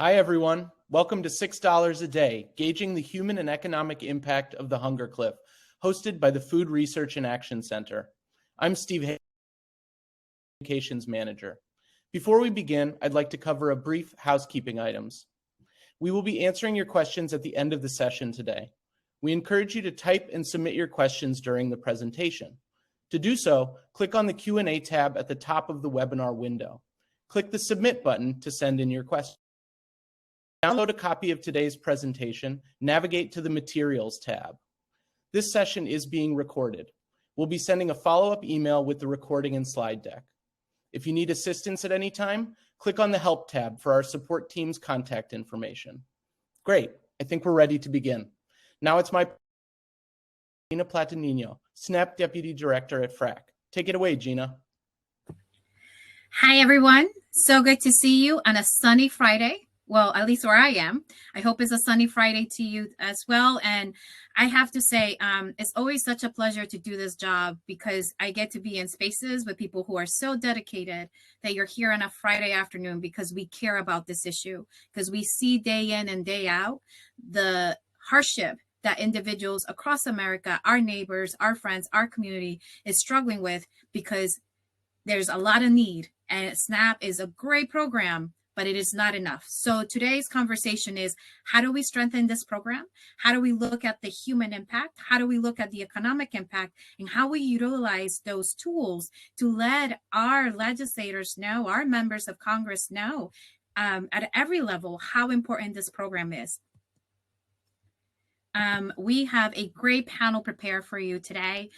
Hi, everyone. Welcome to $6 a Day, Gauging the Human and Economic Impact of the Hunger Cliff, hosted by the Food Research and Action Center. I'm Steve Hayes, Communications Manager. Before we begin, I'd like to cover a brief housekeeping items. We will be answering your questions at the end of the session today. We encourage you to type and submit your questions during the presentation. To do so, click on the Q&A tab at the top of the webinar window. Click the Submit button to send in your question. Download a copy of today's presentation, navigate to the Materials tab. This session is being recorded. We'll be sending a follow-up email with the recording and slide deck. If you need assistance at any time, click on the Help tab for our support team's contact information. Great, I think we're ready to begin. Now it's my Gina Plata-Nino, SNAP Deputy Director at FRAC. Take it away, Gina. Hi, everyone. So good to see you on a sunny Friday. Well, at least where I am. I hope it's a sunny Friday to you as well. And I have to say, it's always such a pleasure to do this job because I get to be in spaces with people who are so dedicated that you're here on a Friday afternoon because we care about this issue, because we see day in and day out the hardship that individuals across America, our neighbors, our friends, our community is struggling with because there's a lot of need. And SNAP is a great program, but it is not enough. So today's conversation is, how do we strengthen this program? How do we look at the human impact? How do we look at the economic impact? And how we utilize those tools to let our legislators know, our members of Congress know at every level how important this program is. We have a great panel prepared for you today.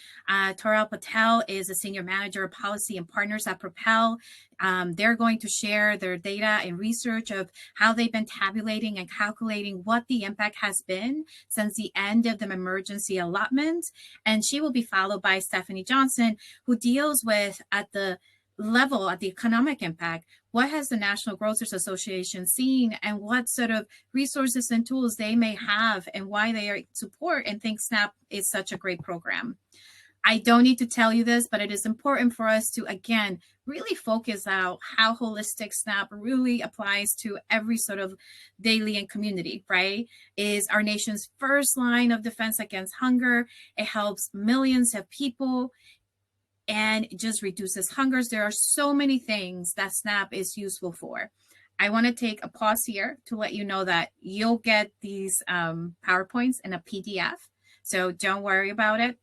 Toral Patel is a Senior Manager of Policy and Partners at Propel. They're going to share their data and research of how they've been tabulating and calculating what the impact has been since the end of the emergency allotment. And she will be followed by Stephanie Johnson, who deals with at the economic impact. What has the National Grocers Association seen and what sort of resources and tools they may have and why they support and think SNAP is such a great program. I don't need to tell you this, but it is important for us to, again, really focus out how holistic SNAP really applies to every sort of daily and community, right? Is our nation's first line of defense against hunger. It helps millions of people and it just reduces hungers. There are so many things that SNAP is useful for. I want to take a pause here to let you know that you'll get these PowerPoints in a PDF, so don't worry about it.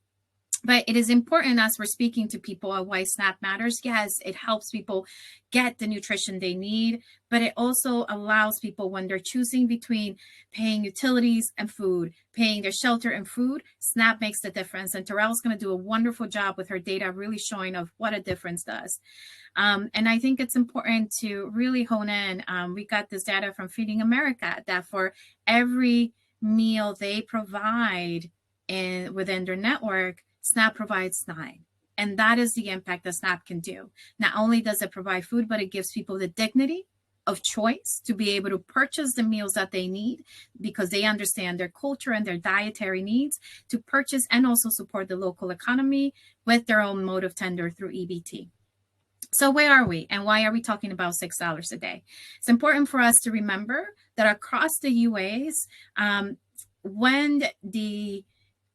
But it is important as we're speaking to people on why SNAP matters. Yes, it helps people get the nutrition they need, but it also allows people when they're choosing between paying utilities and food, paying their shelter and food, SNAP makes the difference. And Toral's going to do a wonderful job with her data really showing of what a difference does. And I think it's important to really hone in. We got this data from Feeding America that for every meal they provide within their network, SNAP provides 9. And that is the impact that SNAP can do. Not only does it provide food, but it gives people the dignity of choice to be able to purchase the meals that they need because they understand their culture and their dietary needs to purchase and also support the local economy with their own mode of tender through EBT. So where are we and why are we talking about $6 a day? It's important for us to remember that across the US, when the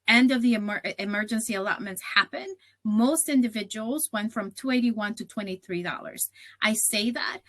end of the emergency allotments happened, most individuals went from $281 to $23. I say that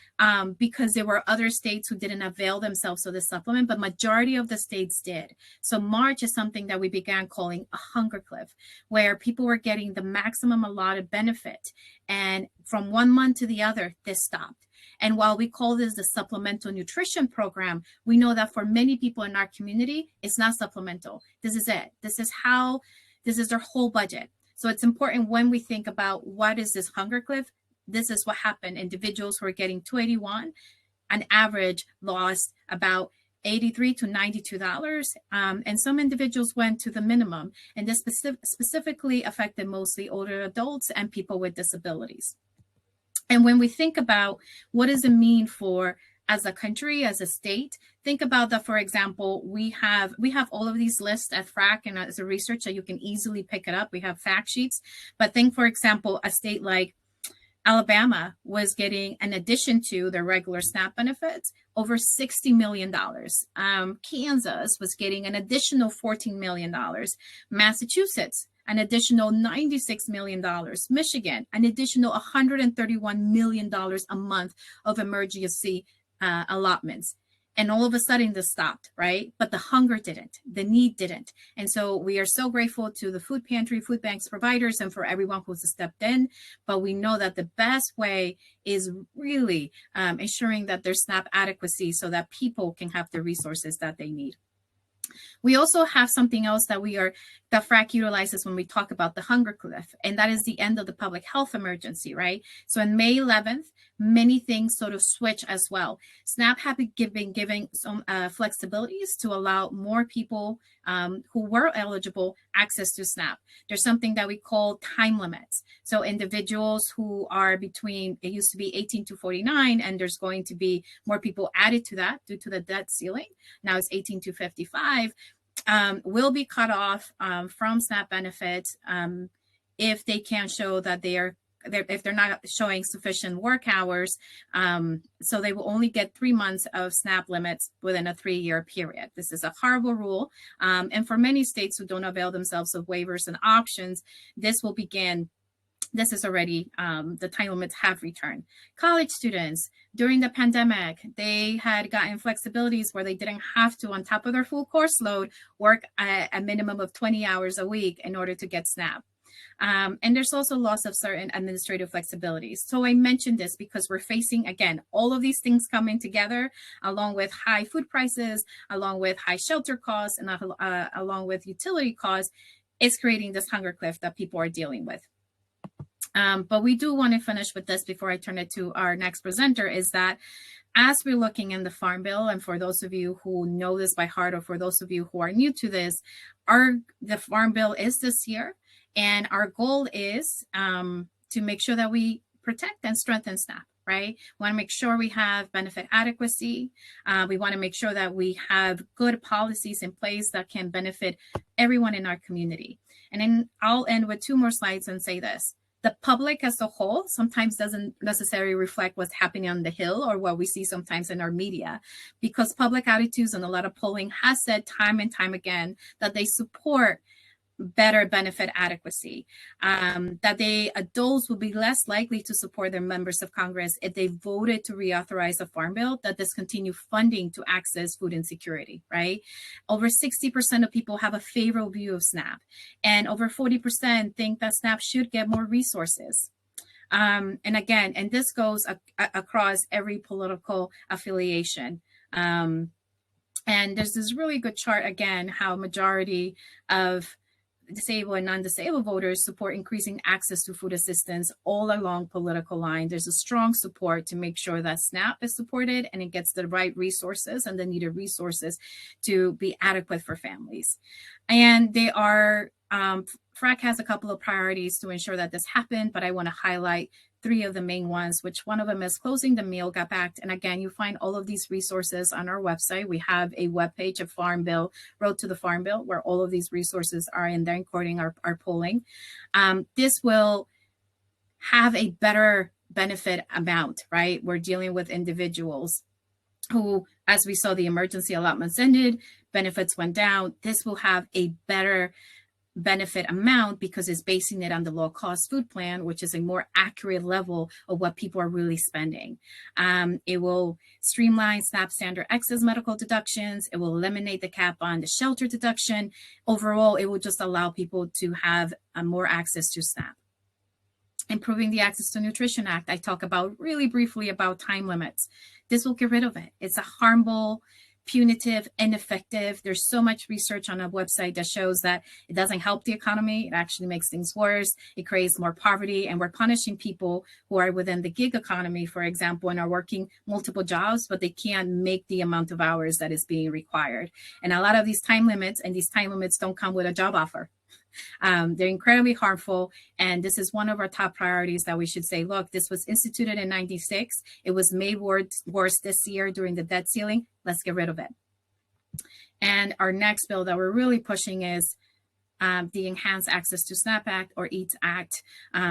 because there were other states who didn't avail themselves of the supplement, but majority of the states did. So March is something that we began calling a hunger cliff, where people were getting the maximum allotted benefit. And from one month to the other, this stopped. And while we call this the supplemental nutrition program, we know that for many people in our community, it's not supplemental. This is it. This is their whole budget. So it's important when we think about what is this hunger cliff, this is what happened. Individuals who are getting $281 on average lost about $83 to $92. And some individuals went to the minimum. And this specifically affected mostly older adults and people with disabilities. And when we think about what does it mean for as a country, as a state, think about that. For example, we have all of these lists at FRAC and as a research, so you can easily pick it up. We have fact sheets, but think, for example, a state like Alabama was getting, in addition to their regular SNAP benefits, over $60 million. Kansas was getting an additional $14 million. Massachusetts, an additional $96 million. Michigan, an additional $131 million a month of emergency allotments. And all of a sudden this stopped, right? But the hunger didn't, the need didn't. And so we are so grateful to the food pantry, food banks providers, and for everyone who's stepped in. But we know that the best way is really ensuring that there's SNAP adequacy so that people can have the resources that they need. We also have something else that FRAC utilizes when we talk about the hunger cliff, and that is the end of the public health emergency, right? So on May 11th, many things sort of switch as well. SNAP have been giving some flexibilities to allow more people who were eligible access to SNAP. There's something that we call time limits. So individuals who are between, it used to be 18 to 49, and there's going to be more people added to that due to the debt ceiling. Now it's 18 to 55, will be cut off from SNAP benefits if they can't show that if they're not showing sufficient work hours. So they will only get 3 months of SNAP limits within a 3-year period. This is a horrible rule. And for many states who don't avail themselves of waivers and options, this will begin. This is already, the time limits have returned. College students, during the pandemic, they had gotten flexibilities where they didn't have to, on top of their full course load, work a minimum of 20 hours a week in order to get SNAP. And there's also loss of certain administrative flexibilities. So I mentioned this because we're facing, again, all of these things coming together, along with high food prices, along with high shelter costs, and along with utility costs, is creating this hunger cliff that people are dealing with. But we do want to finish with this before I turn it to our next presenter, is that as we're looking in the Farm Bill, and for those of you who know this by heart, or for those of you who are new to this, the Farm Bill is this year. And our goal is to make sure that we protect and strengthen SNAP, right? We want to make sure we have benefit adequacy. We want to make sure that we have good policies in place that can benefit everyone in our community. And then I'll end with 2 more slides and say this. The public as a whole sometimes doesn't necessarily reflect what's happening on the Hill or what we see sometimes in our media, because public attitudes and a lot of polling has said time and time again that they support better benefit adequacy, that adults will be less likely to support their members of Congress if they voted to reauthorize a farm bill that discontinue funding to access food insecurity, right? Over 60% of people have a favorable view of SNAP, and over 40% think that SNAP should get more resources. And again, and this goes across every political affiliation. And there's this really good chart, again, how majority of disabled and non-disabled voters support increasing access to food assistance all along political line. There's a strong support to make sure that SNAP is supported and it gets the right resources and the needed resources to be adequate for families. And they are, FRAC has a couple of priorities to ensure that this happened, but I want to highlight 3 of the main ones, which one of them is closing the Meal Gap Act. And again, you find all of these resources on our website. We have a webpage of Farm Bill, Road to the Farm Bill, where all of these resources are in there, including our polling. This will have a better benefit amount, right? We're dealing with individuals who, as we saw, the emergency allotments ended, benefits went down. This will have a better benefit amount because it's basing it on the low cost food plan, which is a more accurate level of what people are really spending. It will streamline SNAP standard excess medical deductions. It will eliminate the cap on the shelter deduction. Overall, it will just allow people to have more access to SNAP. Improving the Access to Nutrition Act. I talk about really briefly about time limits. This will get rid of it. It's a harmful, punitive, ineffective. There's so much research on a website that shows that it doesn't help the economy. It actually makes things worse. It creates more poverty, and we're punishing people who are within the gig economy, for example, and are working multiple jobs, but they can't make the amount of hours that is being required. And a lot of these time limits, and these time limits don't come with a job offer. They're incredibly harmful. And this is one of our top priorities that we should say, look, this was instituted in '96. It was made worse this year during the debt ceiling. Let's get rid of it. And our next bill that we're really pushing is the Enhanced Access to SNAP Act, or EATS Act,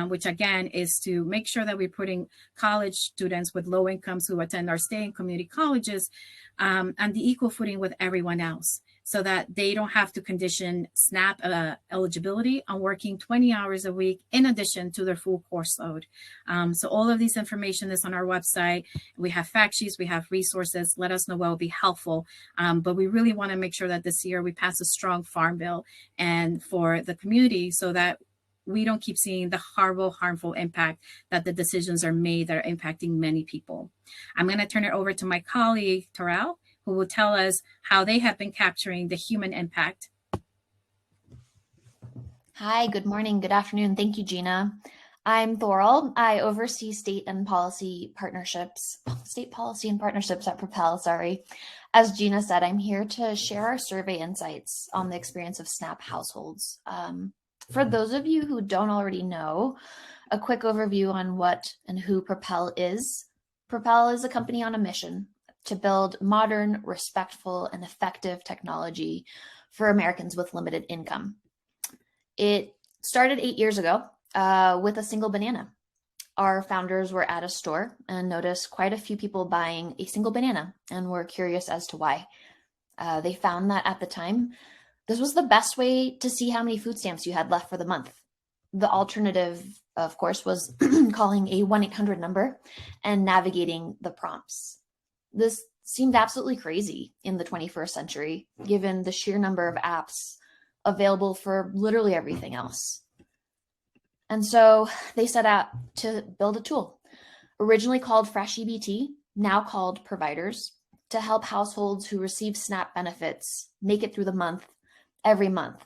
which again is to make sure that we're putting college students with low incomes who attend our state and community colleges on the equal footing with everyone else, so that they don't have to condition SNAP eligibility on working 20 hours a week in addition to their full course load. So all of this information is on our website. We have fact sheets, we have resources. Let us know what will be helpful. But we really want to make sure that this year we pass a strong farm bill and for the community, so that we don't keep seeing the horrible, harmful impact that the decisions are made that are impacting many people. I'm going to turn it over to my colleague, Toral, who will tell us how they have been capturing the human impact. Hi, good morning, good afternoon. Thank you, Gina. I'm Toral. I oversee state policy and partnerships at Propel, sorry. As Gina said, I'm here to share our survey insights on the experience of SNAP households. For those of you who don't already know, a quick overview on what and who Propel is. Propel is a company on a mission to build modern, respectful, and effective technology for Americans with limited income. It started 8 years ago with a single banana. Our founders were at a store and noticed quite a few people buying a single banana and were curious as to why. They found that at the time, this was the best way to see how many food stamps you had left for the month. The alternative, of course, was calling a 1-800 number and navigating the prompts. This seemed absolutely crazy in the 21st century, given the sheer number of apps available for literally everything else. And so they set out to build a tool, originally called FRAC, now called Providers, to help households who receive SNAP benefits make it through the month every month.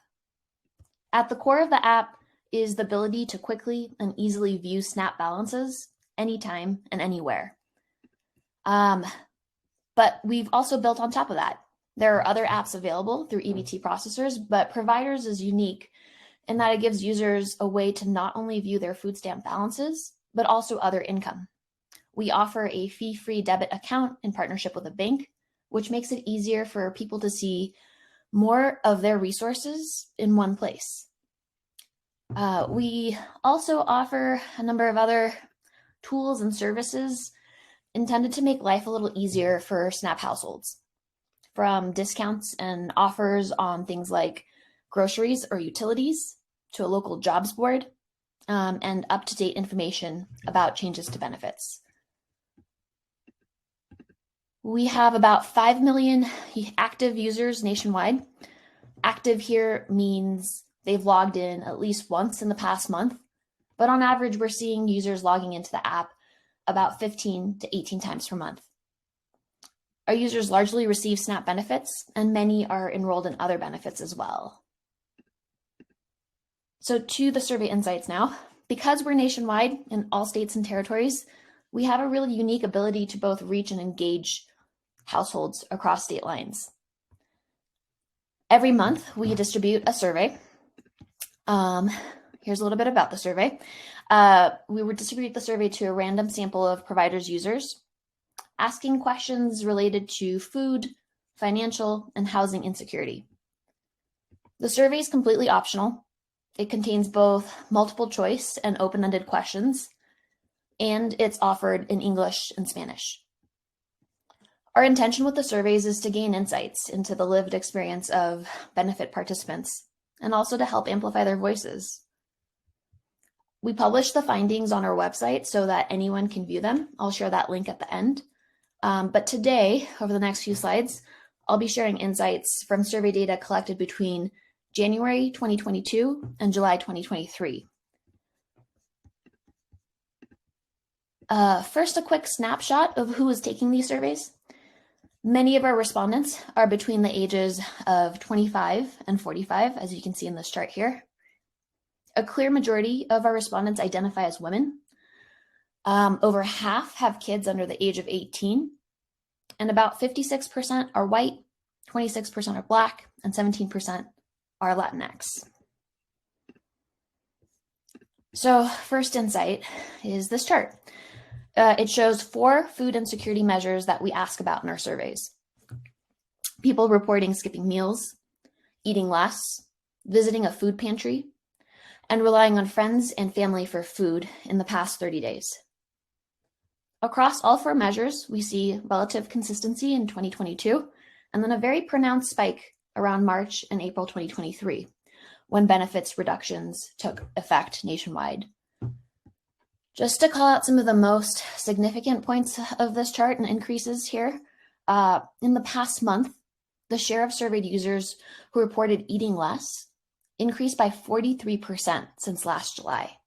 At the core of the app is the ability to quickly and easily view SNAP balances anytime and anywhere. But we've also built on top of that. There are other apps available through EBT processors, but Providers is unique in that it gives users a way to not only view their food stamp balances, but also other income. We offer a fee-free debit account in partnership with a bank, which makes it easier for people to see more of their resources in one place. We also offer a number of other tools and services intended to make life a little easier for SNAP households, from discounts and offers on things like groceries or utilities to a local jobs board, and up-to-date information about changes to benefits. We have about 5 million active users nationwide. Active here means they've logged in at least once in the past month, but on average, we're seeing users logging into the app about 15 to 18 times per month. Our users largely receive SNAP benefits, and many are enrolled in other benefits as well. So to the survey insights now. Because we're nationwide in all states and territories, we have a really unique ability to both reach and engage households across state lines. Every month, we distribute a survey. Here's a little bit about the survey. We would distribute the survey to a random sample of Providers users, asking questions related to food, financial, and housing insecurity. The survey is completely optional. It contains both multiple choice and open-ended questions, and it's offered in English and Spanish. Our intention with the surveys is to gain insights into the lived experience of benefit participants and also to help amplify their voices. We publish the findings on our website so that anyone can view them. I'll share that link at the end. But today, over the next few slides, I'll be sharing insights from survey data collected between January 2022 and July 2023. First, a quick snapshot of who is taking these surveys. Many of our respondents are between the ages of 25 and 45, as you can see in this chart here. A clear majority of our respondents identify as women. Over half have kids under the age of 18, and about 56% are white, 26% are Black, and 17% are Latinx. So first insight is this chart. It shows 4 food insecurity measures that we ask about in our surveys. People reporting skipping meals, eating less, visiting a food pantry, and relying on friends and family for food in the past 30 days. Across all 4 measures, we see relative consistency in 2022, and then a very pronounced spike around March and April 2023, when benefits reductions took effect nationwide. Just to call out some of the most significant points of this chart and increases here, in the past month, the share of surveyed users who reported eating less increased by 43% since last July.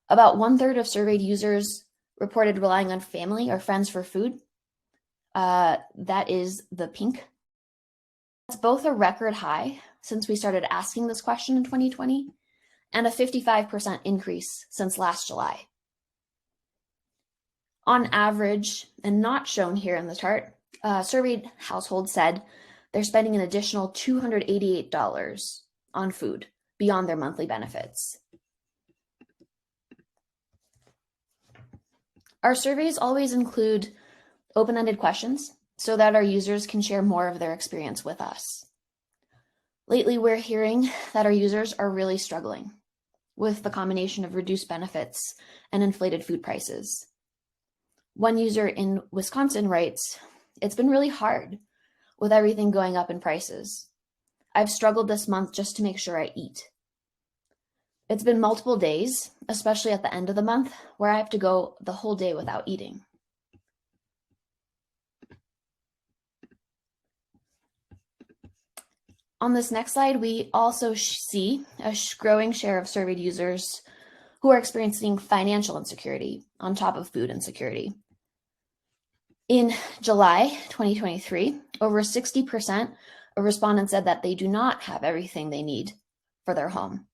About 1/3 of surveyed users reported relying on family or friends for food. That is the pink. That's both a record high since we started asking this question in 2020, and a 55% increase since last July. On average, and not shown here in the chart, surveyed households said they're spending an additional $288 on food beyond their monthly benefits. Our surveys always include open-ended questions so that our users can share more of their experience with us. Lately, we're hearing that our users are really struggling with the combination of reduced benefits and inflated food prices. One user in Wisconsin writes, "It's been really hard with everything going up in prices. I've struggled this month just to make sure I eat. It's been multiple days, especially at the end of the month, where I have to go the whole day without eating." On this next slide, we also see a growing share of surveyed users who are experiencing financial insecurity on top of food insecurity. In July 2023, over 60% of respondents said that they do not have everything they need for their home.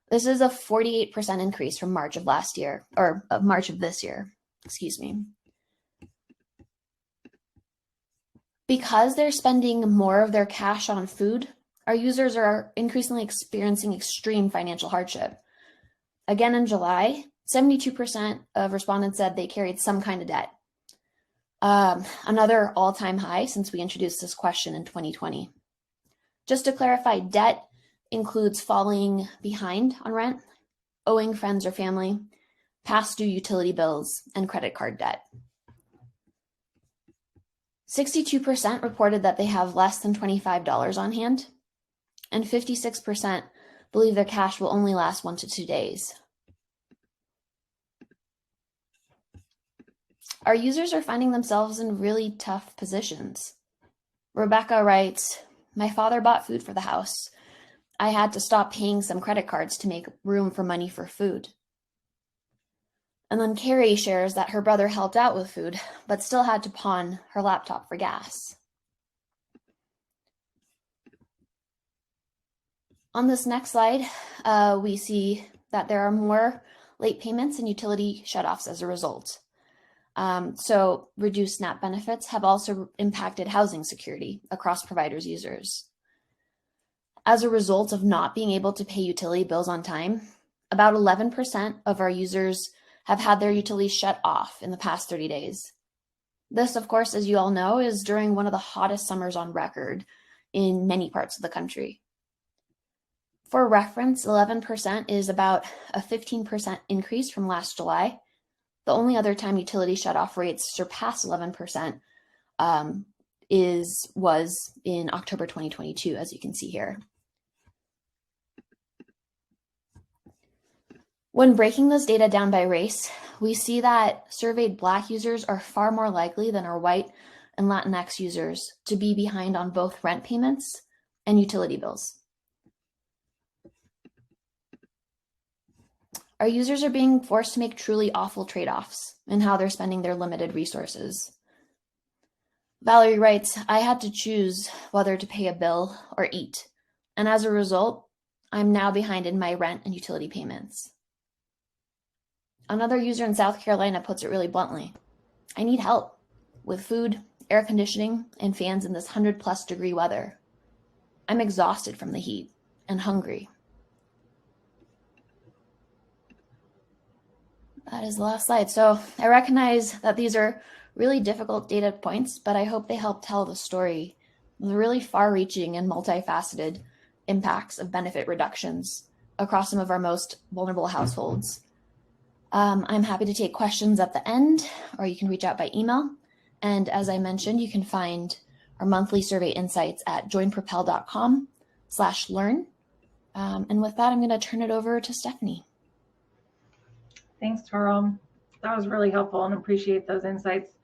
This is a 48% increase from March of last year, or March of this year, excuse me. Because they're spending more of their cash on food, our users are increasingly experiencing extreme financial hardship. Again, in July, 72% of respondents said they carried some kind of debt. Another all-time high since we introduced this question in 2020. Just to clarify, debt includes falling behind on rent, owing friends or family, past due utility bills, and credit card debt. 62% reported that they have less than $25 on hand, and 56% believe their cash will only last 1 to 2 days. Our users are finding themselves in really tough positions. Rebecca writes, "My father bought food for the house. I had to stop paying some credit cards to make room for money for food." And then Carrie shares that her brother helped out with food, but still had to pawn her laptop for gas. On this next slide, we see that there are more late payments and utility shutoffs as a result. So reduced SNAP benefits have also impacted housing security across providers' users. As a result of not being able to pay utility bills on time, about 11% of our users have had their utilities shut off in the past 30 days. This, of course, as you all know, is during one of the hottest summers on record in many parts of the country. For reference, 11% is about a 15% increase from last July. The only other time utility shutoff rates surpassed 11% was in October 2022, as you can see here. When breaking this data down by race, we see that surveyed Black users are far more likely than our white and Latinx users to be behind on both rent payments and utility bills. Our users are being forced to make truly awful trade-offs in how they're spending their limited resources. Valerie writes, "I had to choose whether to pay a bill or eat, and as a result, I'm now behind in my rent and utility payments." Another user in South Carolina puts it really bluntly, "I need help with food, air conditioning, and fans in this 100+ degree weather. I'm exhausted from the heat and hungry." That is the last slide. So I recognize that these are really difficult data points, but I hope they help tell the story, the really far-reaching and multifaceted impacts of benefit reductions across some of our most vulnerable households. I'm happy to take questions at the end, or you can reach out by email. And as I mentioned, you can find our monthly survey insights at joinpropel.com/learn. And with that, I'm going to turn it over to Stephanie. Thanks, Toral. That was really helpful and appreciate those insights.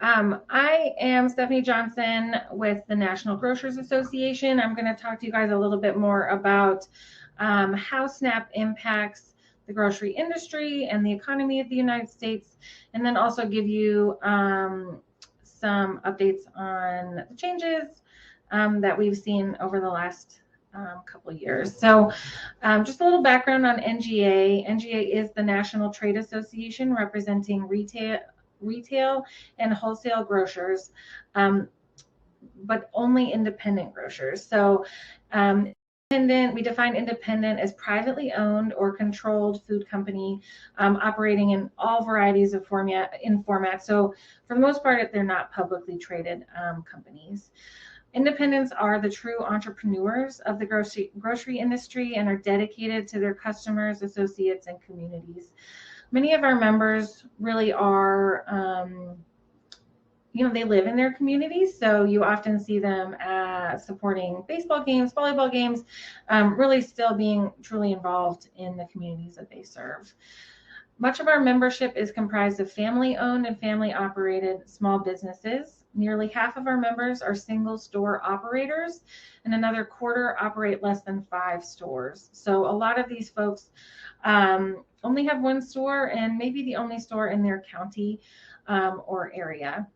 I am Stephanie Johnson with the National Grocers Association. I'm going to talk to you guys a little bit more about how SNAP impacts the grocery industry and the economy of the United States, and then also give you some updates on the changes that we've seen over the last couple of years. So just a little background on NGA. NGA is the National Trade Association representing retail and wholesale grocers, but only independent grocers. So we define independent as privately owned or controlled food company operating in all varieties of formats. So for the most part, they're not publicly traded companies. Independents are the true entrepreneurs of the grocery industry and are dedicated to their customers, associates, and communities. Many of our members really are, they live in their communities, so you often see them supporting baseball games, volleyball games, really still being truly involved in the communities that they serve. Much of our membership is comprised of family-owned and family-operated small businesses. Nearly half of our members are single store operators, and another quarter operate less than 5 stores. So a lot of these folks only have one store and maybe the only store in their county or area.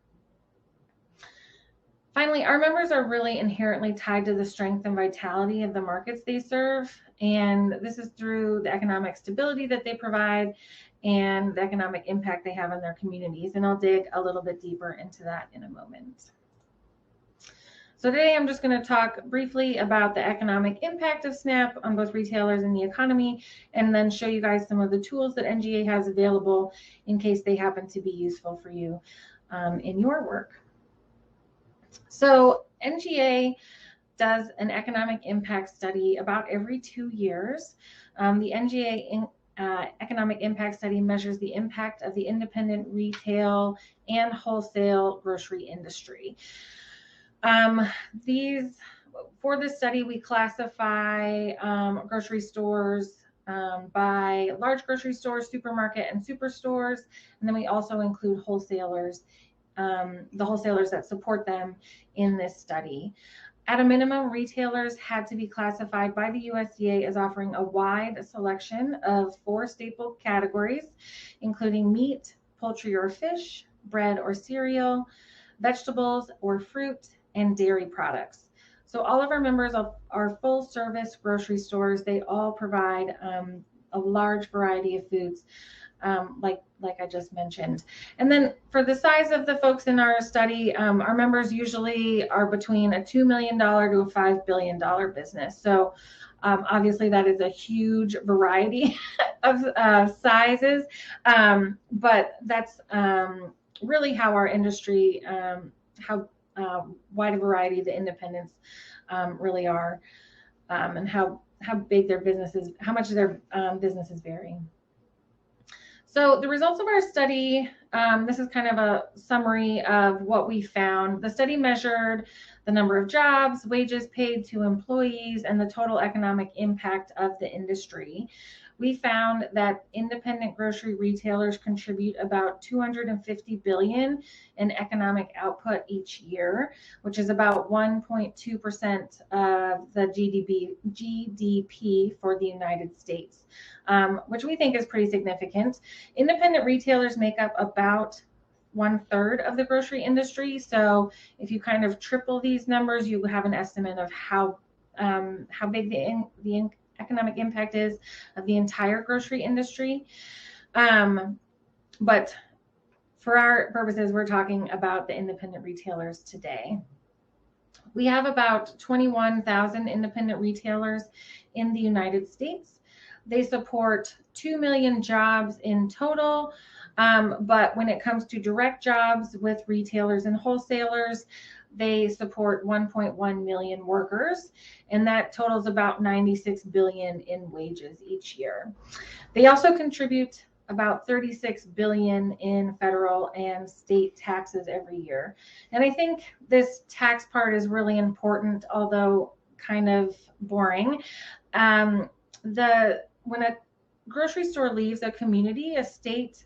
Finally, our members are really inherently tied to the strength and vitality of the markets they serve, and this is through the economic stability that they provide and the economic impact they have on their communities. And I'll dig a little bit deeper into that in a moment. So today I'm just going to talk briefly about the economic impact of SNAP on both retailers and the economy, and then show you guys some of the tools that NGA has available in case they happen to be useful for you in your work. So NGA does an economic impact study about every 2 years. The NGA economic impact study measures the impact of the independent retail and wholesale grocery industry. For this study, we classify grocery stores by large grocery stores, supermarket, and superstores, and then we also include wholesalers, the wholesalers that support them in this study. At a minimum, retailers had to be classified by the USDA as offering a wide selection of 4 staple categories, including meat, poultry or fish, bread or cereal, vegetables or fruit, and dairy products. So all of our members are full service grocery stores. They all provide a large variety of foods, like I just mentioned. And then for the size of the folks in our study, our members usually are between a $2 million to a $5 billion business. So obviously that is a huge variety of sizes, but that's really how our industry, how wide a variety the independents really are, and how big their businesses, how much their businesses vary. So the results of our study, this is kind of a summary of what we found. The study measured the number of jobs, wages paid to employees, and the total economic impact of the industry. We found that independent grocery retailers contribute about $250 billion in economic output each year, which is about 1.2% of the GDP for the United States, which we think is pretty significant. Independent retailers make up about 1/3 of the grocery industry. So if you kind of triple these numbers, you have an estimate of how big the economic impact is of the entire grocery industry. But for our purposes, we're talking about the independent retailers today. We have about 21,000 independent retailers in the United States. They support 2 million jobs in total, But when it comes to direct jobs with retailers and wholesalers, they support 1.1 million workers, and that totals about 96 billion in wages each year. They also contribute about 36 billion in federal and state taxes every year. And I think this tax part is really important, although kind of boring. When a grocery store leaves a community, a state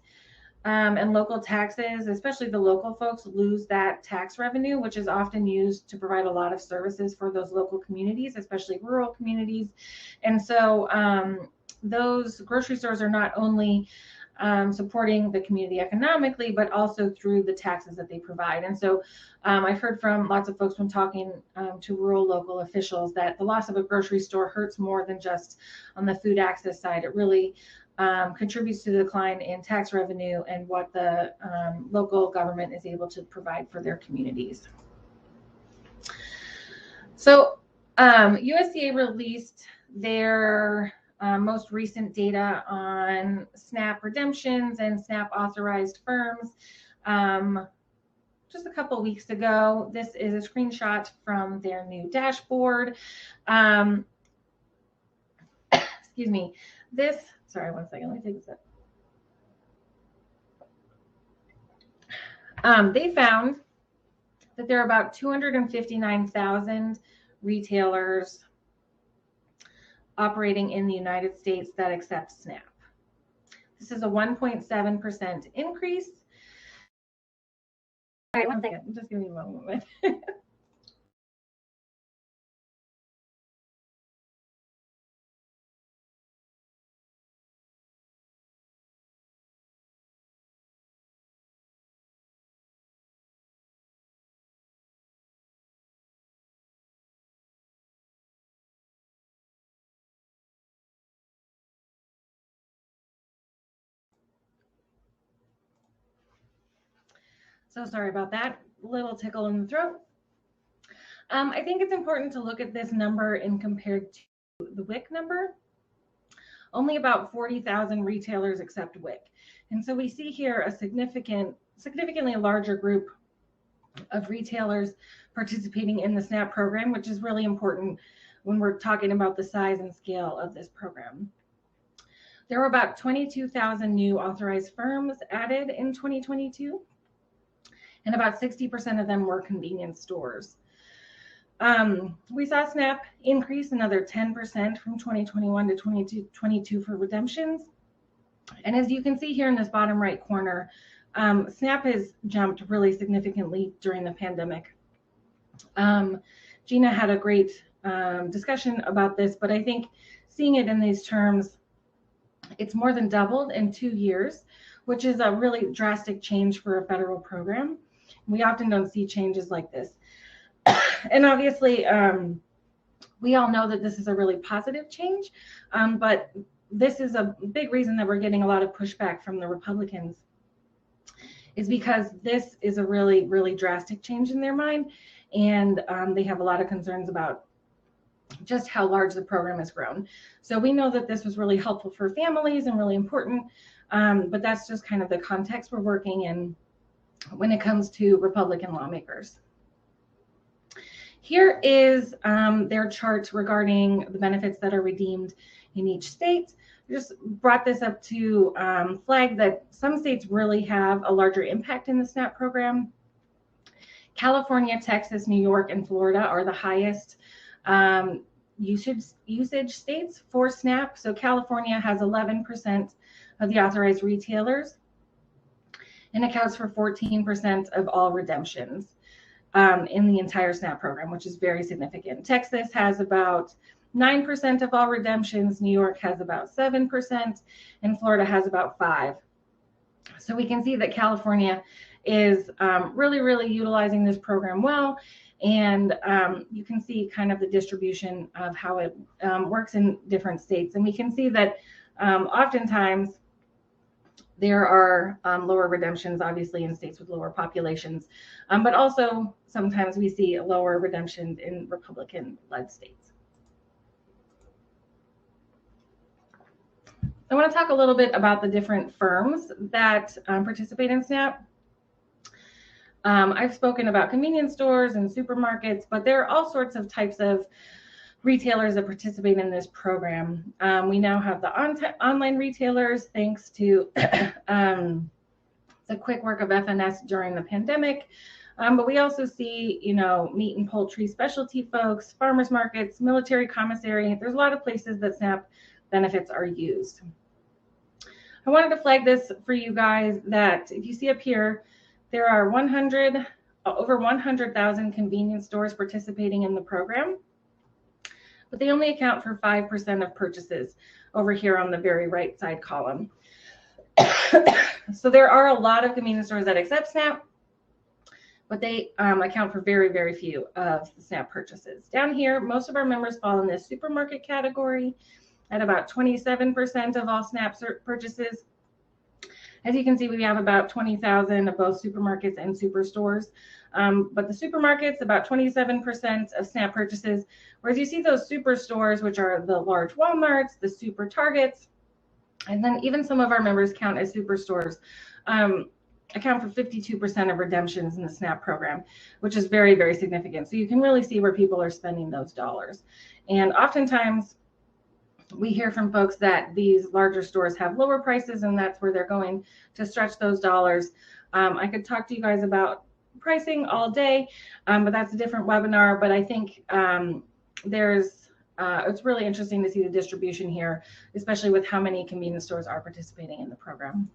and local taxes, especially the local folks, lose that tax revenue, which is often used to provide a lot of services for those local communities, especially rural communities. And so those grocery stores are not only supporting the community economically, but also through the taxes that they provide. And so I've heard from lots of folks when talking to rural local officials that the loss of a grocery store hurts more than just on the food access side. It really contributes to the decline in tax revenue and what the local government is able to provide for their communities. So USDA released their most recent data on SNAP redemptions and SNAP authorized firms just a couple weeks ago. This is a screenshot from their new dashboard. Excuse me. Sorry, one second. Let me take a sip. They found that there are about 259,000 retailers operating in the United States that accept SNAP. This is a 1.7% increase. All right, one second. Just give me a moment. So sorry about that. Little tickle in the throat. I think it's important to look at this number and compared to the WIC number. Only about 40,000 retailers accept WIC. And so we see here a significantly larger group of retailers participating in the SNAP program, which is really important when we're talking about the size and scale of this program. There were about 22,000 new authorized firms added in 2022. And about 60% of them were convenience stores. We saw SNAP increase another 10% from 2021 to 2022 for redemptions. And as you can see here in this bottom right corner, SNAP has jumped really significantly during the pandemic. Gina had a great discussion about this, but I think seeing it in these terms, it's more than doubled in 2 years, which is a really drastic change for a federal program. We often don't see changes like this. And obviously, we all know that this is a really positive change, but this is a big reason that we're getting a lot of pushback from the Republicans, is because this is a really, really drastic change in their mind, and they have a lot of concerns about just how large the program has grown. So we know that this was really helpful for families and really important, but that's just kind of the context we're working in when it comes to Republican lawmakers. Here is their chart regarding the benefits that are redeemed in each state. I just brought this up to flag that some states really have a larger impact in the SNAP program. California, Texas, New York, and Florida are the highest usage states for SNAP. So California has 11% of the authorized retailers and accounts for 14% of all redemptions in the entire SNAP program, which is very significant. Texas has about 9% of all redemptions, New York has about 7%, and Florida has about 5%. So we can see that California is really, really utilizing this program well, and you can see kind of the distribution of how it works in different states. And we can see that oftentimes there are lower redemptions, obviously, in states with lower populations, but also sometimes we see lower redemptions in Republican-led states. I want to talk a little bit about the different firms that participate in SNAP. I've spoken about convenience stores and supermarkets, but there are all sorts of types of retailers that participate in this program. We now have the online retailers, thanks to the quick work of FNS during the pandemic. But we also see, meat and poultry specialty folks, farmers markets, military commissary. There's a lot of places that SNAP benefits are used. I wanted to flag this for you guys that if you see up here, there are over 100,000 convenience stores participating in the program, but they only account for 5% of purchases over here on the very right side column. So there are a lot of convenience stores that accept SNAP, but they account for very, very few of the SNAP purchases. Down here, most of our members fall in this supermarket category at about 27% of all SNAP purchases. As you can see, we have about 20,000 of both supermarkets and superstores. But the supermarkets, about 27% of SNAP purchases, whereas you see those superstores, which are the large Walmarts, the super Targets, and then even some of our members count as superstores, account for 52% of redemptions in the SNAP program, which is very, very significant. So you can really see where people are spending those dollars. And oftentimes, we hear from folks that these larger stores have lower prices, and that's where they're going to stretch those dollars. I could talk to you guys about pricing all day, but that's a different webinar. But I think it's really interesting to see the distribution here, especially with how many convenience stores are participating in the program.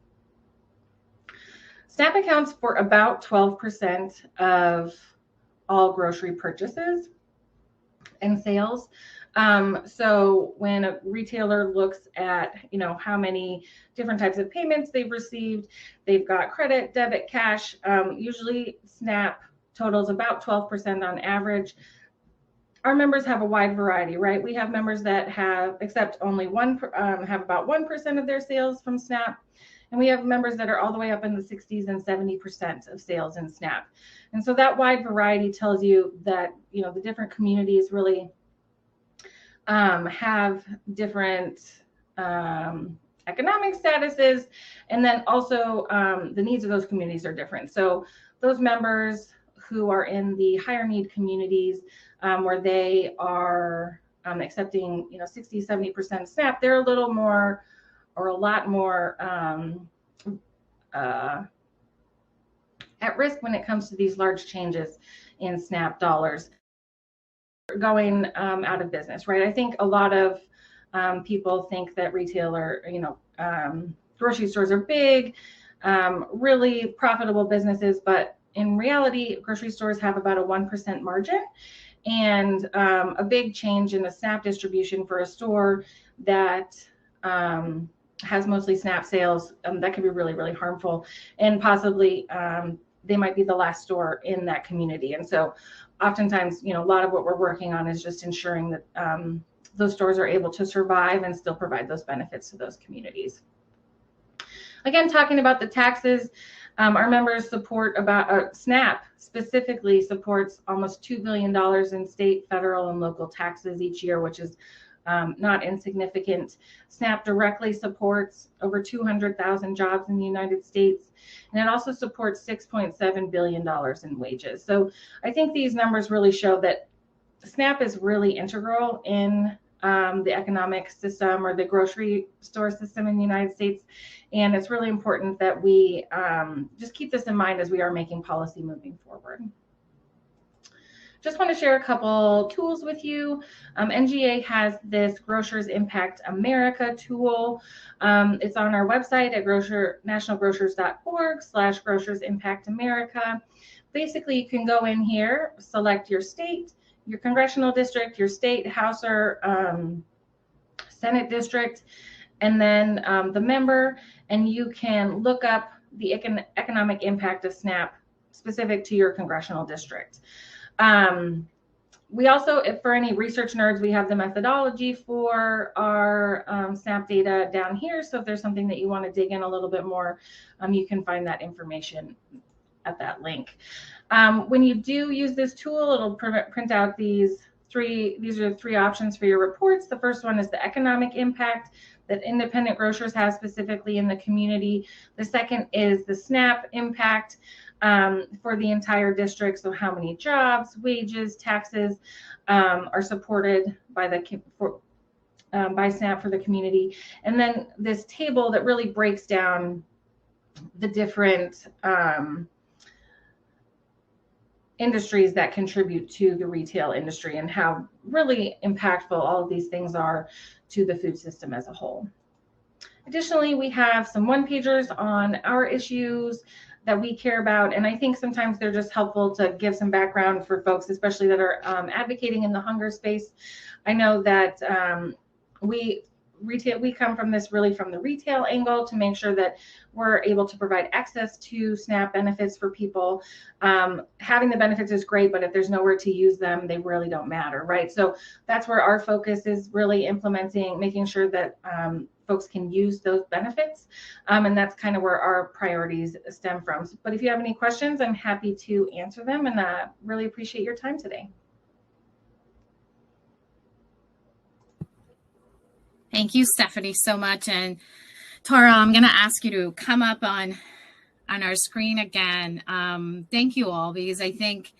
SNAP accounts for about 12% of all grocery purchases and sales. So when a retailer looks at, how many different types of payments they've received, they've got credit, debit, cash. Usually SNAP totals about 12% on average. Our members have a wide variety, right? We have members that have about 1% of their sales from SNAP. And we have members that are all the way up in the 60s and 70% of sales in SNAP. And so that wide variety tells you that, the different communities really have different economic statuses, and then also the needs of those communities are different. So those members who are in the higher need communities where they are accepting 60-70% SNAP, they're a lot more at risk when it comes to these large changes in SNAP dollars going out of business, right? I think a lot of people think that grocery stores are big, really profitable businesses, but in reality, grocery stores have about a 1% margin, and a big change in the SNAP distribution for a store that has mostly SNAP sales, that could be really, really harmful, and possibly they might be the last store in that community. And so oftentimes, a lot of what we're working on is just ensuring that those stores are able to survive and still provide those benefits to those communities. Again, talking about the taxes, our members support SNAP specifically supports almost $2 billion in state, federal, and local taxes each year, which is not insignificant. SNAP directly supports over 200,000 jobs in the United States, and it also supports $6.7 billion in wages. So I think these numbers really show that SNAP is really integral in the economic system or the grocery store system in the United States. And it's really important that we just keep this in mind as we are making policy moving forward. Just want to share a couple tools with you. NGA has this Grocers Impact America tool. It's on our website at nationalgrocers.org/Grocers Impact America. Basically, you can go in here, select your state, your congressional district, your state House or Senate district, and then the member, and you can look up the economic impact of SNAP specific to your congressional district. We also, for any research nerds, we have the methodology for our SNAP data down here. So if there's something that you want to dig in a little bit more, you can find that information at that link. When you do use this tool, it'll print out these are the three options for your reports. The first one is the economic impact. that independent grocers have specifically in the community. The second is the SNAP impact for the entire district. So how many jobs, wages, taxes are supported by by SNAP for the community. And then this table that really breaks down the different industries that contribute to the retail industry and how really impactful all of these things are to the food system as a whole. Additionally, we have some one-pagers on our issues that we care about, and I think sometimes they're just helpful to give some background for folks, especially that are advocating in the hunger space. I know that we come from this really from the retail angle to make sure that we're able to provide access to SNAP benefits for people. Having the benefits is great, but if there's nowhere to use them, they really don't matter, right? So that's where our focus is, really implementing, making sure that folks can use those benefits. And that's kind of where our priorities stem from. But if you have any questions, I'm happy to answer them, and really appreciate your time today. Thank you, Stephanie, so much. And Toral, I'm going to ask you to come up on our screen again. Thank you all, because I think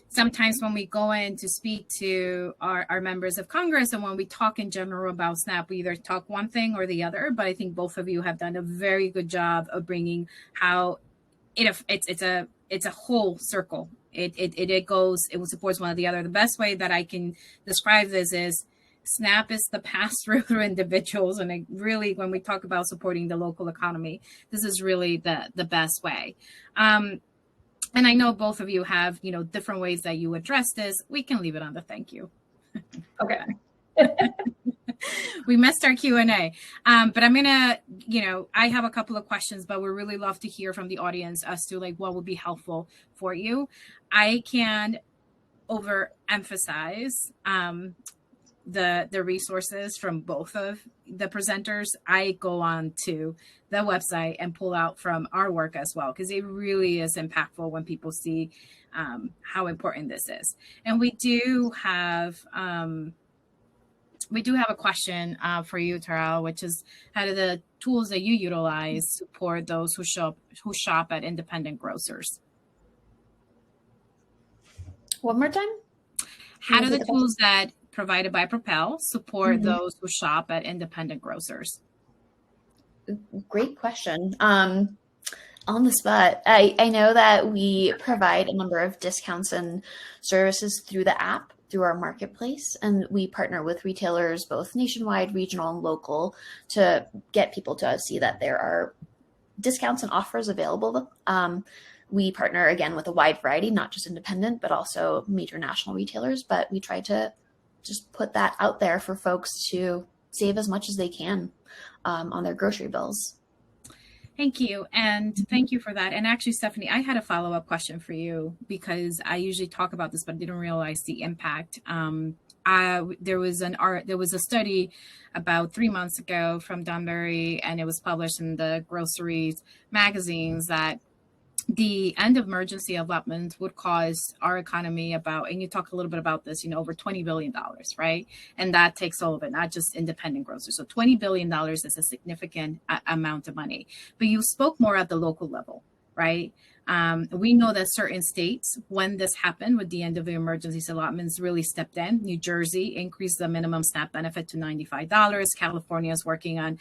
sometimes when we go in to speak to our members of Congress and when we talk in general about SNAP, we either talk one thing or the other. But I think both of you have done a very good job of bringing how it's a whole circle. It supports one or the other. The best way that I can describe this is SNAP is the pass-through through individuals, and really, when we talk about supporting the local economy, this is really the best way. And I know both of you have, different ways that you address this. We can leave it on the thank you. Okay. We missed our Q&A, but I'm gonna, I have a couple of questions, but we really love to hear from the audience as to what would be helpful for you. I can overemphasize the resources from both of the presenters. I go on to the website and pull out from our work as well, because it really is impactful when people see how important this is. And we do have a question for you, Toral, which is how do the tools that you utilize support those who shop at independent grocers? One more time. How do the tools that provided by Propel support those who shop at independent grocers? Great question. On the spot, I know that we provide a number of discounts and services through the app, through our marketplace, and we partner with retailers, both nationwide, regional, and local, to get people to see that there are discounts and offers available. We partner, again, with a wide variety, not just independent, but also major national retailers, but we try to just put that out there for folks to save as much as they can on their grocery bills. Thank you. And thank you for that. And actually, Stephanie, I had a follow-up question for you, because I usually talk about this, but I didn't realize the impact. There was a study about 3 months ago from Dunbury, and it was published in the groceries magazines, that the end of emergency allotments would cause our economy about, and you talk a little bit about this, over $20 billion, right? And that takes all of it, not just independent grocers. So $20 billion is a significant amount of money. But you spoke more at the local level, right? We know that certain states, when this happened with the end of the emergency allotments, really stepped in. New Jersey increased the minimum SNAP benefit to $95. California is working on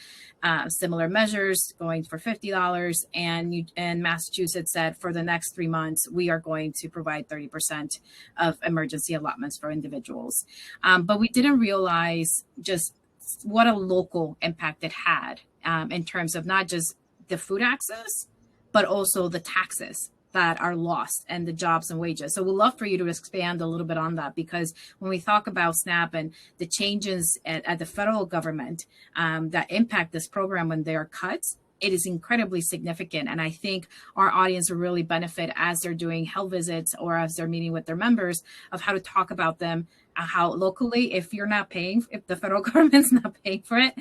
similar measures, going for $50. And Massachusetts said for the next 3 months, we are going to provide 30% of emergency allotments for individuals. But we didn't realize just what a local impact it had in terms of not just the food access, but also the taxes that are lost and the jobs and wages. So we'd love for you to expand a little bit on that, because when we talk about SNAP and the changes at the federal government that impact this program when there are cuts, it is incredibly significant. And I think our audience will really benefit as they're doing health visits or as they're meeting with their members of how to talk about them, how locally, if the federal government's not paying for it,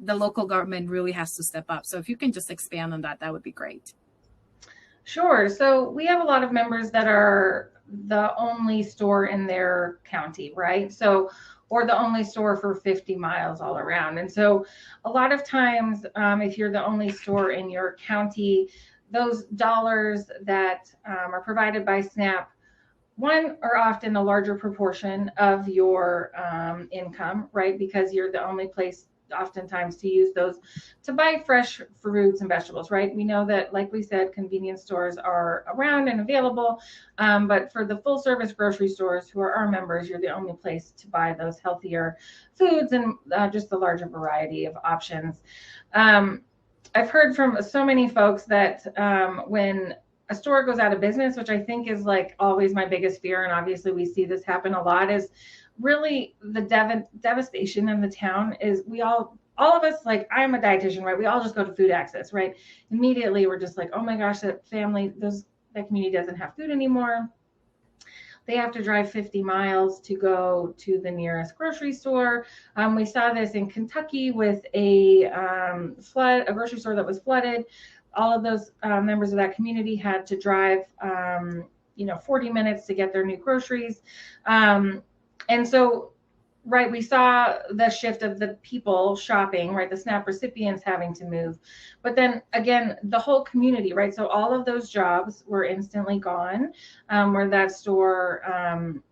the local government really has to step up. So if you can just expand on that, that would be great. Sure. So we have a lot of members that are the only store in their county, right? So or the only store for 50 miles all around. And so a lot of times, if you're the only store in your county, those dollars that are provided by SNAP, one, are often a larger proportion of your income, right? Because you're the only place oftentimes to use those to buy fresh fruits and vegetables, right? We know that, like we said, convenience stores are around and available, but for the full service grocery stores who are our members, you're the only place to buy those healthier foods and just a larger variety of options. I've heard from so many folks that when a store goes out of business, which I think is like always my biggest fear, and obviously we see this happen a lot, is really the devastation in the town. Is all of us, like, I'm a dietitian, right? We all just go to food access, right? Immediately we're just like, oh my gosh, that community doesn't have food anymore. They have to drive 50 miles to go to the nearest grocery store. We saw this in Kentucky with a grocery store that was flooded. All of those members of that community had to drive 40 minutes to get their new groceries. And so, right, we saw the shift of the people shopping, right, the SNAP recipients having to move. But then again, the whole community, right? So all of those jobs were instantly gone, where that store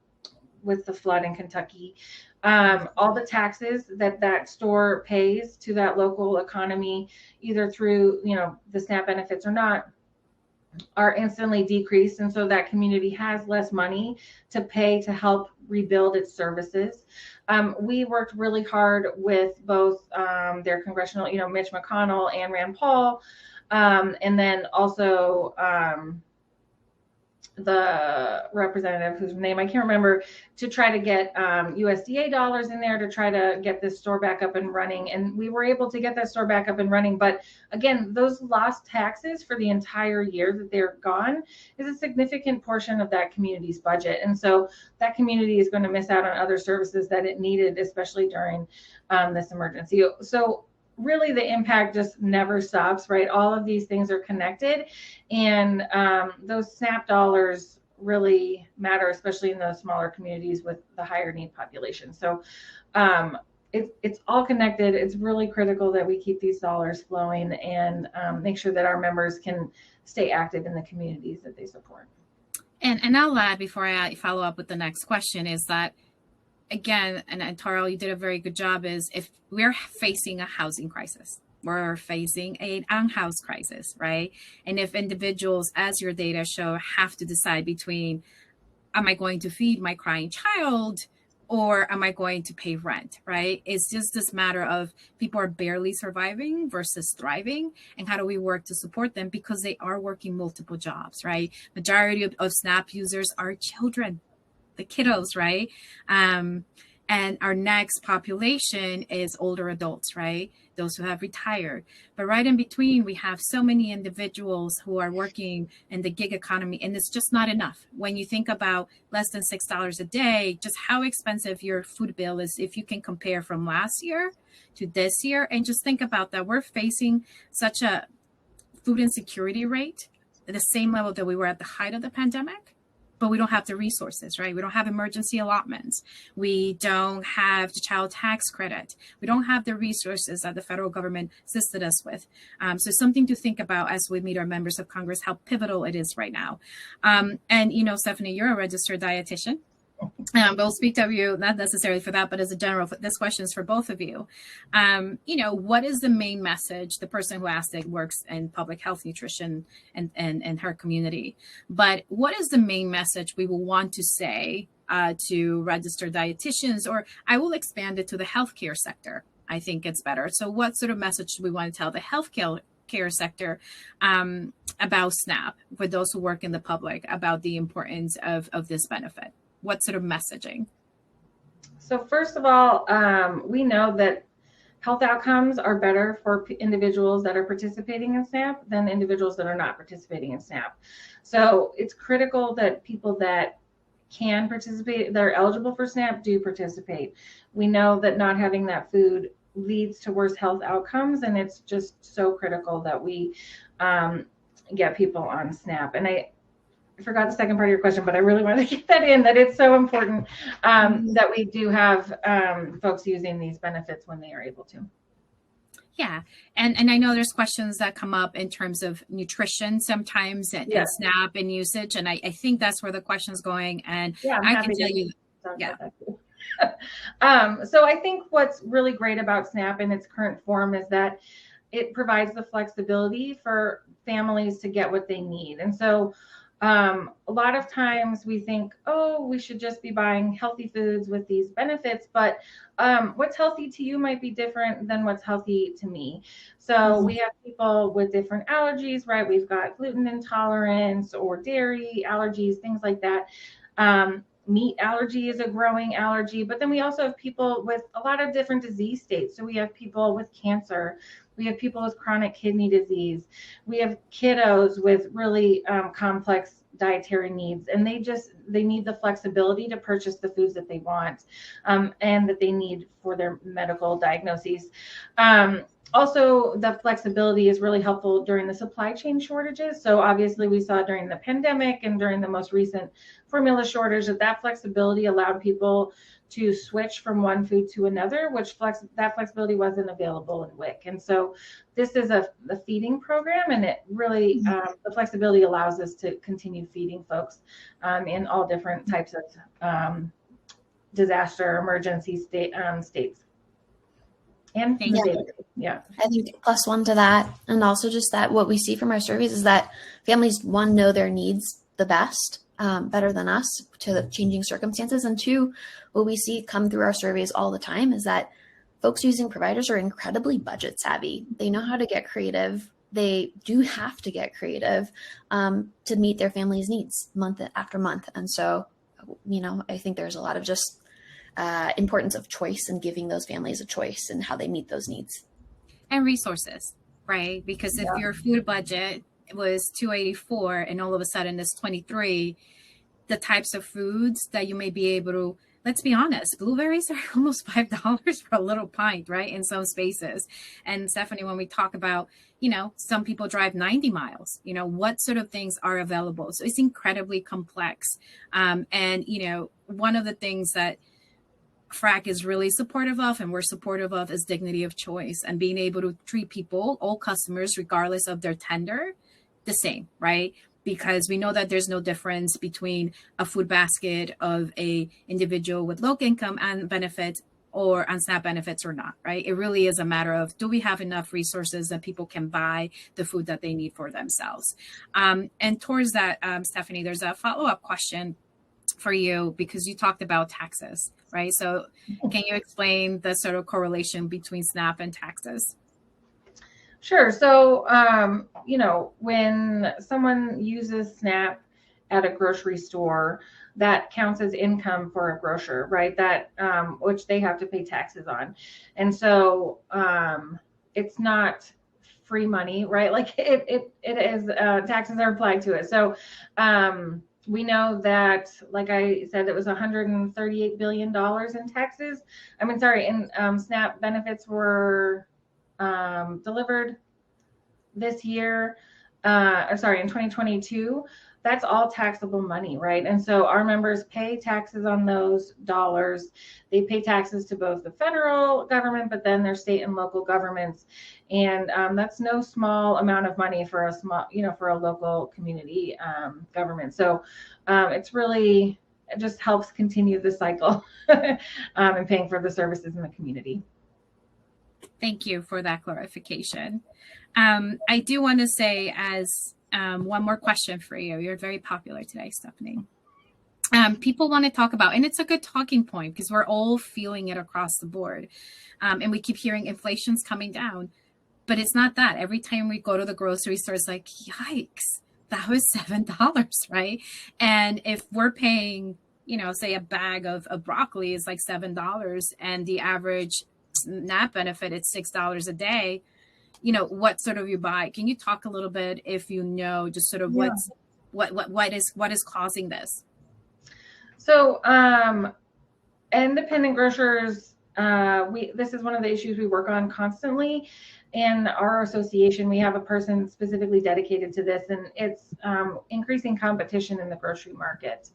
with the flood in Kentucky. All the taxes that store pays to that local economy, either through, the SNAP benefits or not, are instantly decreased. And so that community has less money to pay to help rebuild its services. We worked really hard with both their congressional, Mitch McConnell and Rand Paul, and then also the representative whose name I can't remember, to try to get USDA dollars in there to try to get this store back up and running. And we were able to get that store back up and running. But again, those lost taxes for the entire year that they're gone is a significant portion of that community's budget. And so that community is going to miss out on other services that it needed, especially during this emergency. So really the impact just never stops, right? All of these things are connected, and those SNAP dollars really matter, especially in those smaller communities with the higher need population. So it's all connected. It's really critical that we keep these dollars flowing and make sure that our members can stay active in the communities that they support. And I'll add, before I follow up with the next question, is that, again, and Toral, you did a very good job, is if we're facing a housing crisis, we're facing an unhoused crisis, right? And if individuals, as your data show, have to decide between, am I going to feed my crying child or am I going to pay rent, right? It's just this matter of people are barely surviving versus thriving, and how do we work to support them, because they are working multiple jobs, right? Majority of SNAP users are children, the kiddos, right? And our next population is older adults, right? Those who have retired. But right in between, we have so many individuals who are working in the gig economy, and it's just not enough. When you think about less than $6 a day, just how expensive your food bill is, if you can compare from last year to this year, and just think about that. We're facing such a food insecurity rate at the same level that we were at the height of the pandemic. But we don't have the resources, right? We don't have emergency allotments. We don't have the child tax credit. We don't have the resources that the federal government assisted us with. So something to think about as we meet our members of Congress, how pivotal it is right now. And, Stephanie, you're a registered dietitian. But we'll speak to you, not necessarily for that, but as a general, this question is for both of you. What is the main message? The person who asked it works in public health nutrition and her community. But what is the main message we will want to say to registered dietitians, or I will expand it to the healthcare sector? I think it's better. So what sort of message do we want to tell the healthcare sector about SNAP, for those who work in the public, about the importance of this benefit? What sort of messaging? So first of all, we know that health outcomes are better for individuals that are participating in SNAP than individuals that are not participating in SNAP. So it's critical that people that can participate, that are eligible for SNAP, do participate. We know that not having that food leads to worse health outcomes, and it's just so critical that we get people on SNAP. And I forgot the second part of your question, but I really wanted to get that in, that it's so important that we do have folks using these benefits when they are able to. Yeah. And I know there's questions that come up in terms of nutrition sometimes and SNAP and usage. And I think that's where the question's going. And I can tell you, so I think what's really great about SNAP in its current form is that it provides the flexibility for families to get what they need. And so a lot of times we think, oh, we should just be buying healthy foods with these benefits, but what's healthy to you might be different than what's healthy to me. So we have people with different allergies, right? We've got gluten intolerance or dairy allergies, things like that. Meat allergy is a growing allergy, but then we also have people with a lot of different disease states. So we have people with cancer, we have people with chronic kidney disease, we have kiddos with really complex dietary needs, and they need the flexibility to purchase the foods that they want and that they need for their medical diagnoses. Also, the flexibility is really helpful during the supply chain shortages. So obviously we saw during the pandemic and during the most recent formula shortage that flexibility allowed people to switch from one food to another, which that flexibility wasn't available in WIC. And so this is a feeding program, and it really, the flexibility allows us to continue feeding folks in all different types of disaster emergency states. And I think +1 to that, and also just that what we see from our surveys is that families, one, know their needs the best, better than us to the changing circumstances, and two, what we see come through our surveys all the time is that folks using providers are incredibly budget savvy. They know how to get creative. They do have to get creative to meet their family's needs month after month, and so I think there's a lot of just importance of choice and giving those families a choice and how they meet those needs and resources, right? Because if your food budget was $284 and all of a sudden it's $23, the types of foods that you may be able to, let's be honest, blueberries are almost $5 for a little pint, right? In some spaces. And Stephanie, when we talk about, some people drive 90 miles, what sort of things are available? So it's incredibly complex. And one of the things that FRAC is really supportive of, and we're supportive of, is dignity of choice and being able to treat people, all customers, regardless of their tender, the same, right? Because we know that there's no difference between a food basket of a individual with low income and benefits or on SNAP benefits or not, right? It really is a matter of, do we have enough resources that people can buy the food that they need for themselves? And towards that, Stephanie, there's a follow-up question for you, because you talked about taxes, right? So can you explain the sort of correlation between SNAP and taxes? Sure. So, when someone uses SNAP at a grocery store, that counts as income for a grocer, right? That which they have to pay taxes on. And so it's not free money, right? Like it is, taxes are applied to it. So we know that, like I said, it was $138 billion in taxes. In SNAP benefits were delivered this year, in 2022. That's all taxable money, right? And so our members pay taxes on those dollars. They pay taxes to both the federal government, but then their state and local governments. And that's no small amount of money for a small, for a local community government. So it's really, it just helps continue the cycle and paying for the services in the community. Thank you for that clarification. I do want to say, as one more question for you. You're very popular today, Stephanie. People want to talk about, and it's a good talking point because we're all feeling it across the board. And we keep hearing inflation's coming down, but it's not that. Every time we go to the grocery store, it's like, yikes, that was $7, right? And if we're paying, say a bag of broccoli is like $7 and the average SNAP benefit, it's $6 a day, what sort of you buy? Can you talk a little bit, if just sort of what is causing this? So independent grocers this is one of the issues we work on constantly. In our association, we have a person specifically dedicated to this, and it's increasing competition in the grocery market.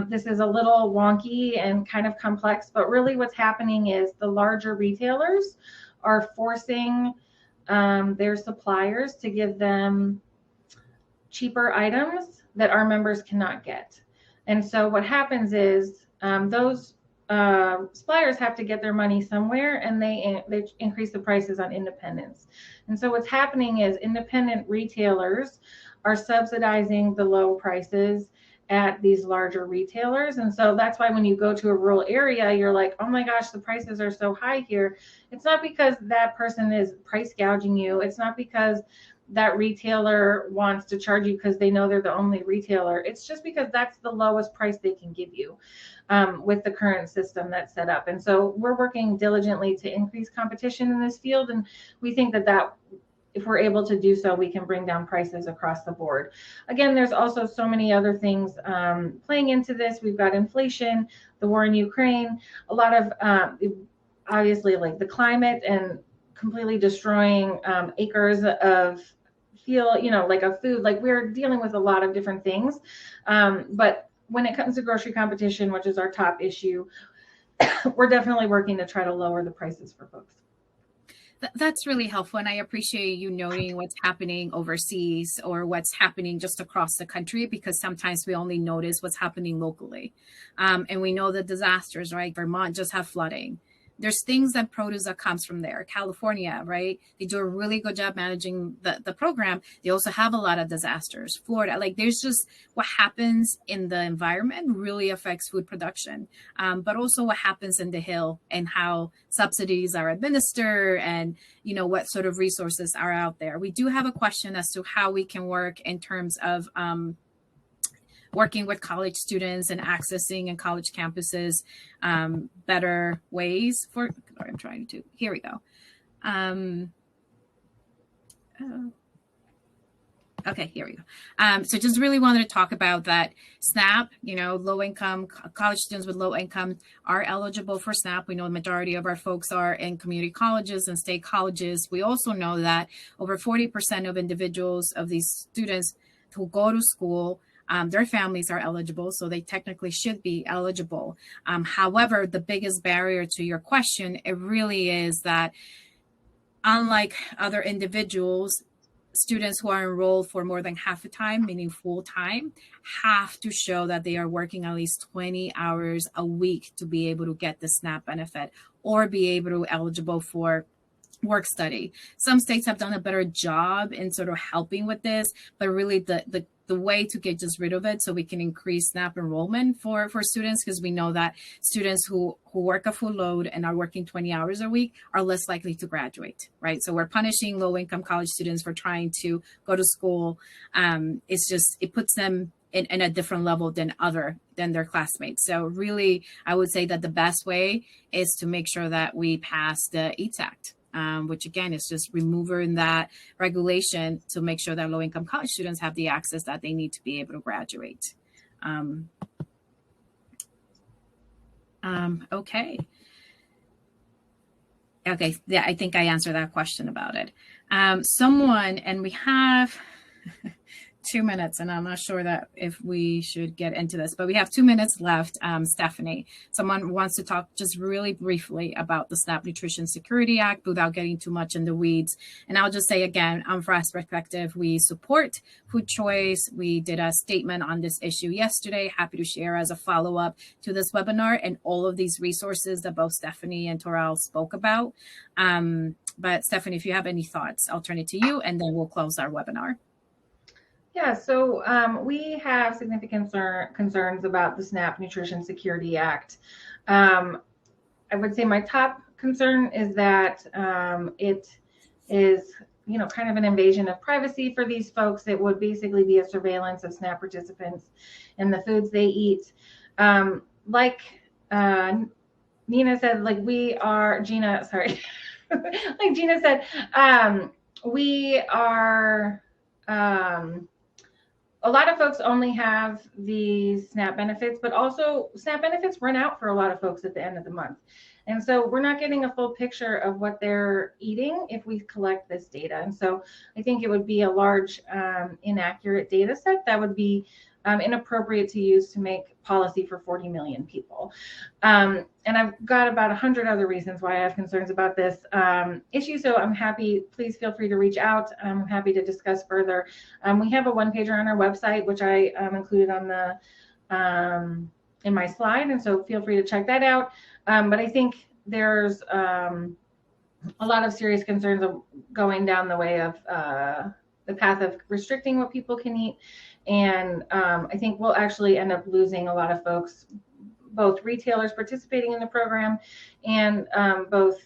This is a little wonky and kind of complex, but really what's happening is the larger retailers are forcing their suppliers to give them cheaper items that our members cannot get. And so what happens is those suppliers have to get their money somewhere, and they increase the prices on independents. And so what's happening is independent retailers are subsidizing the low prices at these larger retailers. And so that's why when you go to a rural area, you're like, oh my gosh, the prices are so high here. It's not because that person is price gouging you. It's not because that retailer wants to charge you because they know they're the only retailer. It's just because that's the lowest price they can give you with the current system that's set up. And so we're working diligently to increase competition in this field. And we think that if we're able to do so, we can bring down prices across the board. Again, there's also so many other things playing into this. We've got inflation, the war in Ukraine, a lot of obviously like the climate and completely destroying acres of field, like a food. Like we're dealing with a lot of different things. But when it comes to grocery competition, which is our top issue, we're definitely working to try to lower the prices for folks. That's really helpful. And I appreciate you noting what's happening overseas or what's happening just across the country, because sometimes we only notice what's happening locally. And we know the disasters, right? Vermont just had flooding. There's things that produce that comes from there. California, right? They do a really good job managing the program. They also have a lot of disasters. Florida, like there's just what happens in the environment really affects food production, but also what happens in the Hill and how subsidies are administered and, what sort of resources are out there. We do have a question as to how we can work in terms of working with college students and accessing in college campuses better ways for, I'm trying to, here we go. Okay, here we go. So just really wanted to talk about that SNAP, low income, college students with low income are eligible for SNAP. We know the majority of our folks are in community colleges and state colleges. We also know that over 40% of individuals of these students who go to school, their families are eligible, so they technically should be eligible. However, the biggest barrier to your question, it really is that unlike other individuals, students who are enrolled for more than half the time, meaning full time, have to show that they are working at least 20 hours a week to be able to get the SNAP benefit or be able to eligible for work study. Some states have done a better job in sort of helping with this, but really the way to get just rid of it so we can increase SNAP enrollment for students, because we know that students who work a full load and are working 20 hours a week are less likely to graduate, right? So we're punishing low-income college students for trying to go to school. It puts them in a different level than their classmates. So really, I would say that the best way is to make sure that we pass the EATS Act. Which again is just removing that regulation to make sure that low-income college students have the access that they need to be able to graduate. Okay. Yeah, I think I answered that question about it. And we have 2 minutes, and I'm not sure that if we should get into this, but we have 2 minutes left. Stephanie, someone wants to talk just really briefly about the SNAP Nutrition Security Act without getting too much in the weeds. And I'll just say again, from FRAC's perspective, we support food choice. We did a statement on this issue yesterday, happy to share as a follow-up to this webinar and all of these resources that both Stephanie and Toral spoke about. But Stephanie, if you have any thoughts, I'll turn it to you, and then we'll close our webinar. Yeah, so we have significant concerns about the SNAP Nutrition Security Act. I would say my top concern is that it is, kind of an invasion of privacy for these folks. It would basically be a surveillance of SNAP participants and the foods they eat. Like Nina said, Gina said, we are. a lot of folks only have the SNAP benefits, but also SNAP benefits run out for a lot of folks at the end of the month. And so we're not getting a full picture of what they're eating if we collect this data. And so I think it would be a large inaccurate data set that would be inappropriate to use to make policy for 40 million people. And I've got about 100 other reasons why I have concerns about this issue. So I'm happy, please feel free to reach out. I'm happy to discuss further. We have a one-pager on our website, which I included on the in my slide. And so feel free to check that out. But I think there's a lot of serious concerns of going down the way of the path of restricting what people can eat. And I think we'll actually end up losing a lot of folks, both retailers participating in the program and both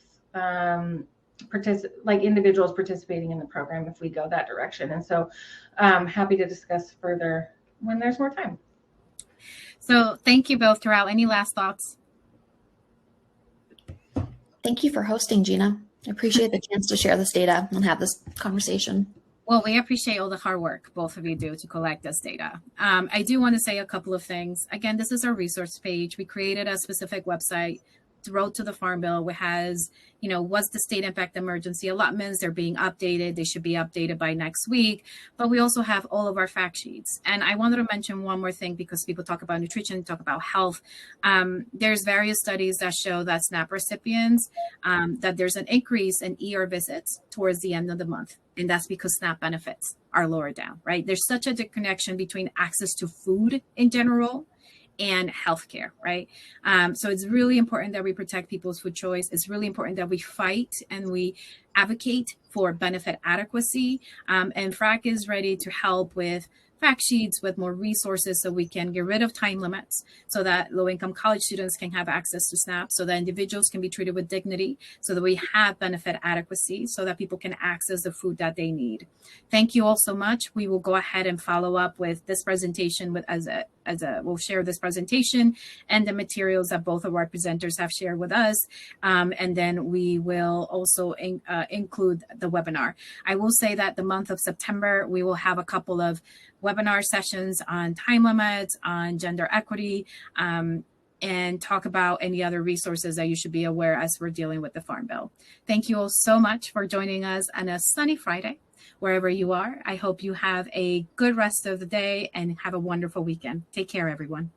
individuals participating in the program if we go that direction. And so I'm happy to discuss further when there's more time. So thank you both. Toral, any last thoughts? Thank you for hosting, Gina. I appreciate the chance to share this data and have this conversation. Well, we appreciate all the hard work both of you do to collect this data. I do want to say a couple of things. Again, this is our resource page. We created a specific website, Road to the Farm Bill, which has, what's the state impact emergency allotments. They're being updated. They should be updated by next week. But we also have all of our fact sheets. And I wanted to mention one more thing because people talk about nutrition, talk about health. There's various studies that show that SNAP recipients, that there's an increase in ER visits towards the end of the month. And that's because SNAP benefits are lower down, right? There's such a connection between access to food in general and healthcare, right? So it's really important that we protect people's food choice. It's really important that we fight and we advocate for benefit adequacy. And FRAC is ready to help with fact sheets, with more resources so we can get rid of time limits so that low-income college students can have access to SNAP, so that individuals can be treated with dignity, so that we have benefit adequacy, so that people can access the food that they need. Thank you all so much. We will go ahead and follow up with this presentation we'll share this presentation and the materials that both of our presenters have shared with us. And then we will also include the webinar. I will say that the month of September, we will have a couple of webinar sessions on time limits, on gender equity, and talk about any other resources that you should be aware as we're dealing with the Farm Bill. Thank you all so much for joining us on a sunny Friday, wherever you are. I hope you have a good rest of the day and have a wonderful weekend. Take care, everyone.